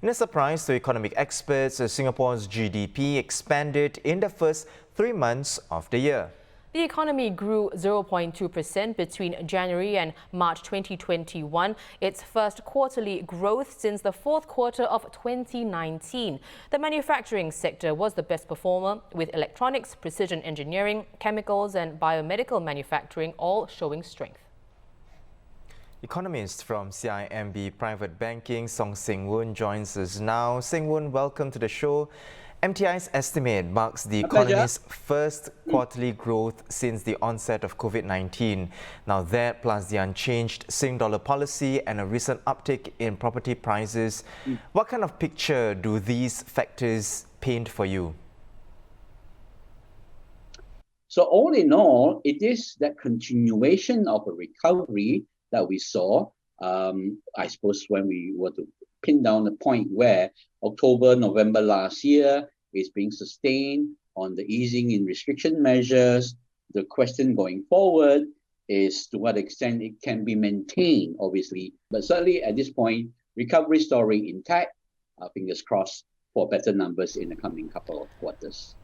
In a surprise to economic experts, Singapore's GDP expanded in the first 3 months of the year. The economy grew 0.2% between January and March 2021, its first quarterly growth since the fourth quarter of 2019. The manufacturing sector was the best performer, with electronics, precision engineering, chemicals and biomedical manufacturing all showing strength. Economist from CIMB Private Banking, Song Seng-Woon, joins us now. Seng-Woon, welcome to the show. MTI's estimate marks the economy's first quarterly growth since the onset of COVID-19. Now that, plus the unchanged Sing dollar policy and a recent uptick in property prices, what kind of picture do these factors paint for you? So all in all, it is that continuation of a recovery that we saw, I suppose, when we were to pin down the point where October, November last year is being sustained on the easing in restriction measures. The question going forward is to what extent it can be maintained, obviously. But certainly at this point, recovery story intact, fingers crossed for better numbers in the coming couple of quarters.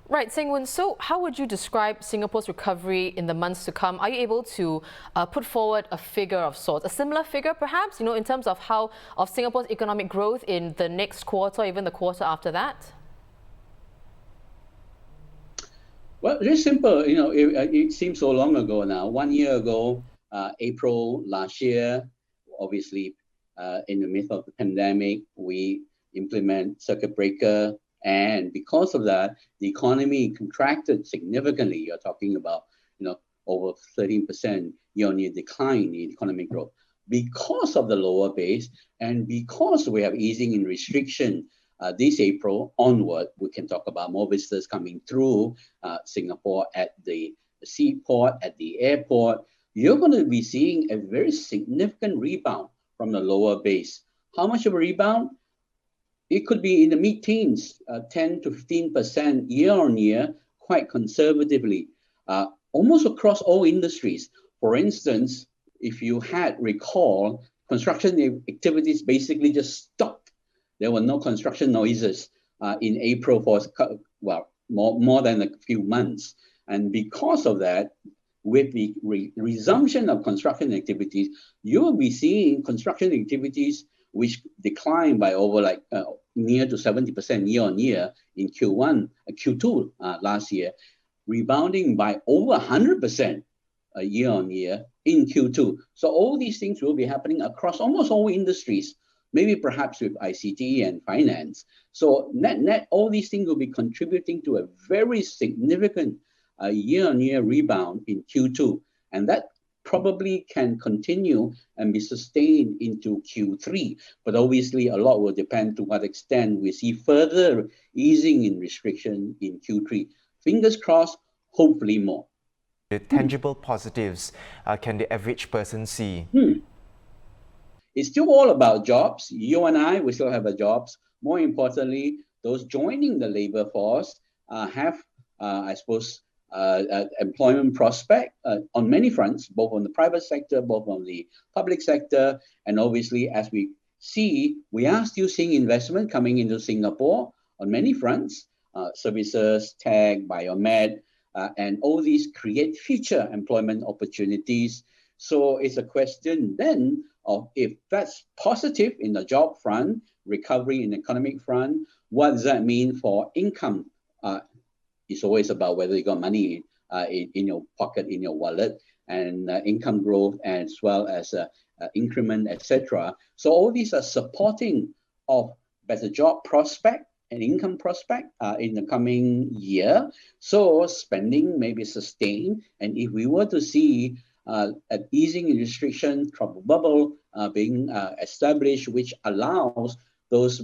Right, Seng-Woon, so how would you describe Singapore's recovery in the months to come? Are you able to put forward a figure of sorts, a similar figure perhaps, in terms of Singapore's economic growth in the next quarter, even the quarter after that? Well, it's simple. It seems so long ago now. 1 year ago, April last year, obviously in the midst of the pandemic, we implement circuit breaker. And because of that, the economy contracted significantly. You're talking about, over 13% year-on-year decline in economic growth. Because of the lower base and because we have easing in restriction this April onward, we can talk about more visitors coming through Singapore at the seaport, at the airport. You're going to be seeing a very significant rebound from the lower base. How much of a rebound? It could be in the mid-teens, 10 to 15% year-on-year, quite conservatively, almost across all industries. For instance, if you had recall, construction activities basically just stopped. There were no construction noises in April for, more than a few months. And because of that, with the resumption of construction activities, you will be seeing construction activities which declined by over near to 70% year-on-year in Q2 last year, rebounding by over 100% year-on-year in Q2. So all these things will be happening across almost all industries, maybe perhaps with ICT and finance. So net, all these things will be contributing to a very significant year-on-year rebound in Q2. And that probably can continue and be sustained into Q3. But obviously, a lot will depend to what extent we see further easing in restriction in Q3. Fingers crossed, hopefully more. The tangible positives can the average person see? It's still all about jobs. You and I, we still have our jobs. More importantly, those joining the labor force have, I suppose, employment prospect on many fronts, both on the private sector, both on the public sector. And obviously, as we see, we are still seeing investment coming into Singapore on many fronts, services, tech, biomed, and all these create future employment opportunities. So it's a question then of if that's positive in the job front, recovery in the economic front, what does that mean for income? It's always about whether you got money in your pocket, in your wallet, and income growth, as well as increment, etc. So all these are supporting of better job prospect and income prospect in the coming year. So spending may be sustained. And if we were to see an easing in restriction, trouble bubble being established, which allows those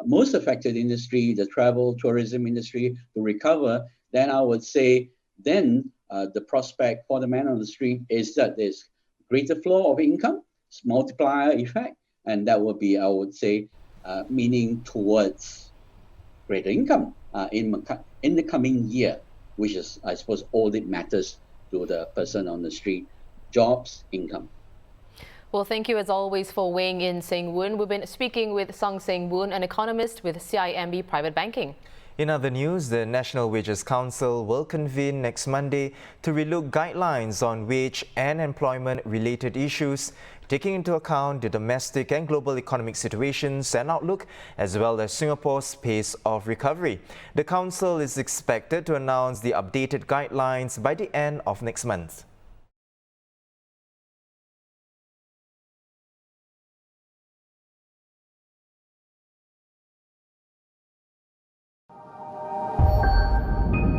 most affected industry, the travel, tourism industry, to recover, then I would say then the prospect for the man on the street is that there's greater flow of income, multiplier effect, and that would be, I would say, meaning towards greater income in the coming year, which is, I suppose, all that matters to the person on the street, jobs, income. Well, thank you as always for weighing in, Seng-Woon. We've been speaking with Sung Seng-Woon, an economist with CIMB Private Banking. In other news, the National Wages Council will convene next Monday to relook guidelines on wage and employment-related issues, taking into account the domestic and global economic situations and outlook, as well as Singapore's pace of recovery. The Council is expected to announce the updated guidelines by the end of next month.